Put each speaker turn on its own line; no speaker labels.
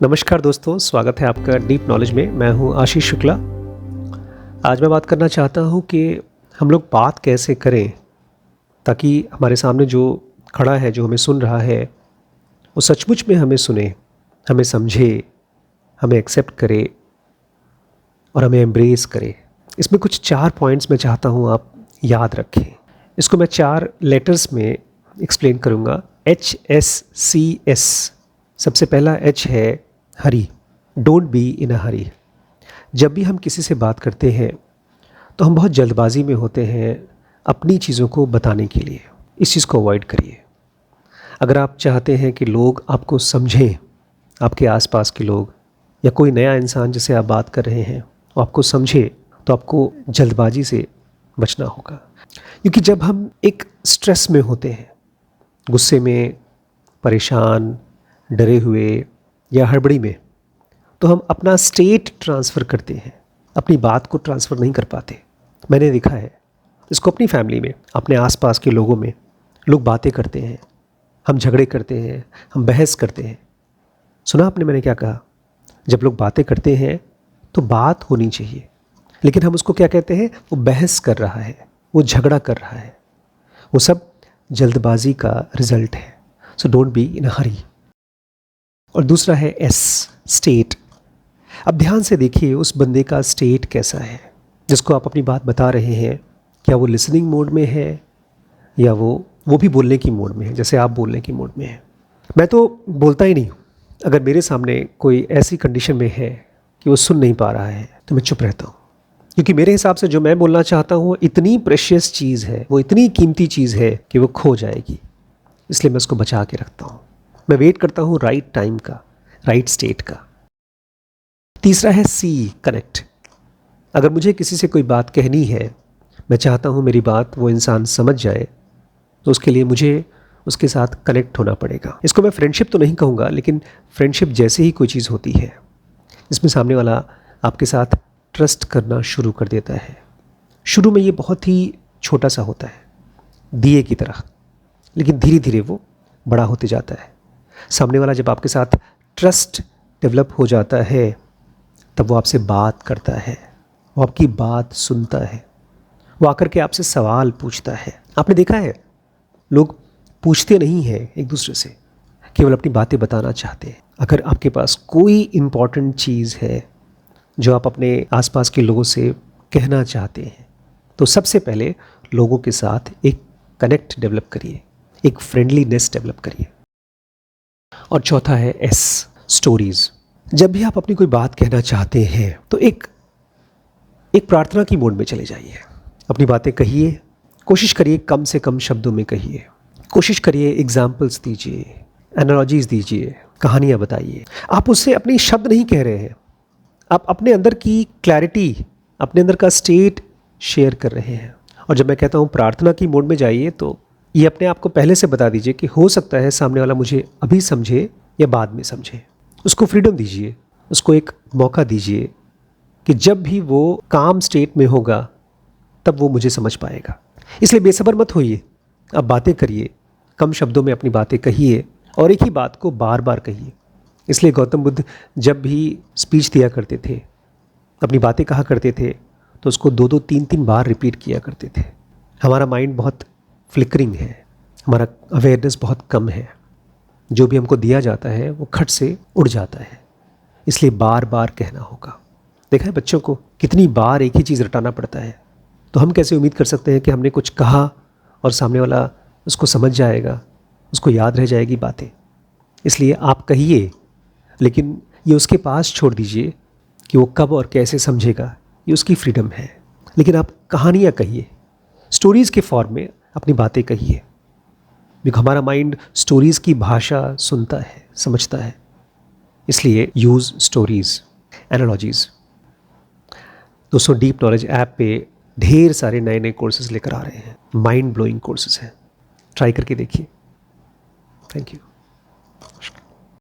नमस्कार दोस्तों, स्वागत है आपका डीप नॉलेज में। मैं हूं आशीष शुक्ला। आज मैं बात करना चाहता हूं कि हम लोग बात कैसे करें ताकि हमारे सामने जो खड़ा है, जो हमें सुन रहा है, वो सचमुच में हमें सुने, हमें समझे, हमें एक्सेप्ट करे और हमें एम्ब्रेस करे। इसमें कुछ 4 पॉइंट्स मैं चाहता हूं आप याद रखें। इसको मैं 4 लेटर्स में एक्सप्लेन करूंगा। HSCS। सबसे पहला H है हरी। डोंट बी इन अ हरी। जब भी हम किसी से बात करते हैं तो हम बहुत जल्दबाजी में होते हैं अपनी चीज़ों को बताने के लिए। इस चीज़ को अवॉइड करिए। अगर आप चाहते हैं कि लोग आपको समझें, आपके आसपास के लोग या कोई नया इंसान जिसे आप बात कर रहे हैं वो आपको समझे, तो आपको जल्दबाजी से बचना होगा। क्योंकि जब हम एक स्ट्रेस में होते हैं, गुस्से में, परेशान, डरे हुए या हड़बड़ी में, तो हम अपना स्टेट ट्रांसफ़र करते हैं, अपनी बात को ट्रांसफ़र नहीं कर पाते। मैंने देखा है इसको अपनी फैमिली में, अपने आसपास के लोगों में। लोग बातें करते हैं, हम झगड़े करते हैं, हम बहस करते हैं। सुना आपने मैंने क्या कहा? जब लोग बातें करते हैं तो बात होनी चाहिए, लेकिन हम उसको क्या कहते हैं? वो बहस कर रहा है, वो झगड़ा कर रहा है। वो सब जल्दबाजी का रिजल्ट है। सो डोंट बी इन अ हरी। और दूसरा है एस, स्टेट। अब ध्यान से देखिए उस बंदे का स्टेट कैसा है जिसको आप अपनी बात बता रहे हैं। क्या वो लिसनिंग मोड में है या वो भी बोलने की मोड में है, जैसे आप बोलने की मोड में है? मैं तो बोलता ही नहीं हूँ। अगर मेरे सामने कोई ऐसी कंडीशन में है कि वो सुन नहीं पा रहा है तो मैं चुप रहता हूँ। क्योंकि मेरे हिसाब से जो मैं बोलना चाहता हूँ वो इतनी प्रेशियस चीज़ है, वो इतनी कीमती चीज़ है कि वो खो जाएगी। इसलिए मैं उसको बचा के रखता हूँ। मैं वेट करता हूँ राइट टाइम का, राइट स्टेट का। तीसरा है सी, कनेक्ट। अगर मुझे किसी से कोई बात कहनी है, मैं चाहता हूँ मेरी बात वो इंसान समझ जाए, तो उसके लिए मुझे उसके साथ कनेक्ट होना पड़ेगा। इसको मैं फ्रेंडशिप तो नहीं कहूँगा, लेकिन फ्रेंडशिप जैसे ही कोई चीज़ होती है जिसमें सामने वाला आपके साथ ट्रस्ट करना शुरू कर देता है। शुरू में ये बहुत ही छोटा सा होता है, दिए की तरह, लेकिन धीरे धीरे वो बड़ा होते जाता है। सामने वाला जब आपके साथ ट्रस्ट डेवलप हो जाता है, तब वो आपसे बात करता है, वो आपकी बात सुनता है, वो आकर के आपसे सवाल पूछता है। आपने देखा है लोग पूछते नहीं हैं एक दूसरे से, केवल अपनी बातें बताना चाहते हैं। अगर आपके पास कोई इम्पॉर्टेंट चीज़ है जो आप अपने आसपास के लोगों से कहना चाहते हैं, तो सबसे पहले लोगों के साथ एक कनेक्ट डेवलप करिए, एक फ्रेंडलीनेस डेवलप करिए। और चौथा है एस, स्टोरीज। जब भी आप अपनी कोई बात कहना चाहते हैं तो एक प्रार्थना की मोड में चले जाइए। अपनी बातें कहिए, कोशिश करिए कम से कम शब्दों में कहिए। कोशिश करिए एग्जाम्पल्स दीजिए, एनालॉजीज दीजिए, कहानियाँ बताइए। आप उससे अपने शब्द नहीं कह रहे हैं, आप अपने अंदर की क्लैरिटी, अपने अंदर का स्टेट शेयर कर रहे हैं। और जब मैं कहता हूँ प्रार्थना की मोड में जाइए, तो ये अपने आप को पहले से बता दीजिए कि हो सकता है सामने वाला मुझे अभी समझे या बाद में समझे। उसको फ्रीडम दीजिए, उसको एक मौका दीजिए कि जब भी वो काम स्टेट में होगा तब वो मुझे समझ पाएगा। इसलिए बेसब्र मत होइए, आप बातें करिए, कम शब्दों में अपनी बातें कहिए और एक ही बात को बार बार कहिए। इसलिए गौतम बुद्ध जब भी स्पीच दिया करते थे, अपनी बातें कहा करते थे, तो उसको 2-2, 3-3 बार रिपीट किया करते थे। हमारा माइंड बहुत फ्लिकरिंग है, हमारा अवेयरनेस बहुत कम है। जो भी हमको दिया जाता है वो खट से उड़ जाता है, इसलिए बार बार कहना होगा। देखा है बच्चों को कितनी बार एक ही चीज़ रटाना पड़ता है, तो हम कैसे उम्मीद कर सकते हैं कि हमने कुछ कहा और सामने वाला उसको समझ जाएगा, उसको याद रह जाएगी बातें। इसलिए आप कहिए, लेकिन ये उसके पास छोड़ दीजिए कि वो कब और कैसे समझेगा, ये उसकी फ्रीडम है। लेकिन आप कहानियाँ कहिए, स्टोरीज़ के फॉर्म में अपनी बातें कहिए। क्योंकि हमारा माइंड स्टोरीज़ की भाषा सुनता है, समझता है। इसलिए यूज़ स्टोरीज़, एनालॉजीज़। दोस्तों, डीप नॉलेज ऐप पे ढेर सारे नए नए कोर्सेज लेकर आ रहे हैं, माइंड ब्लोइंग कोर्सेज हैं। ट्राई करके देखिए। Thank you.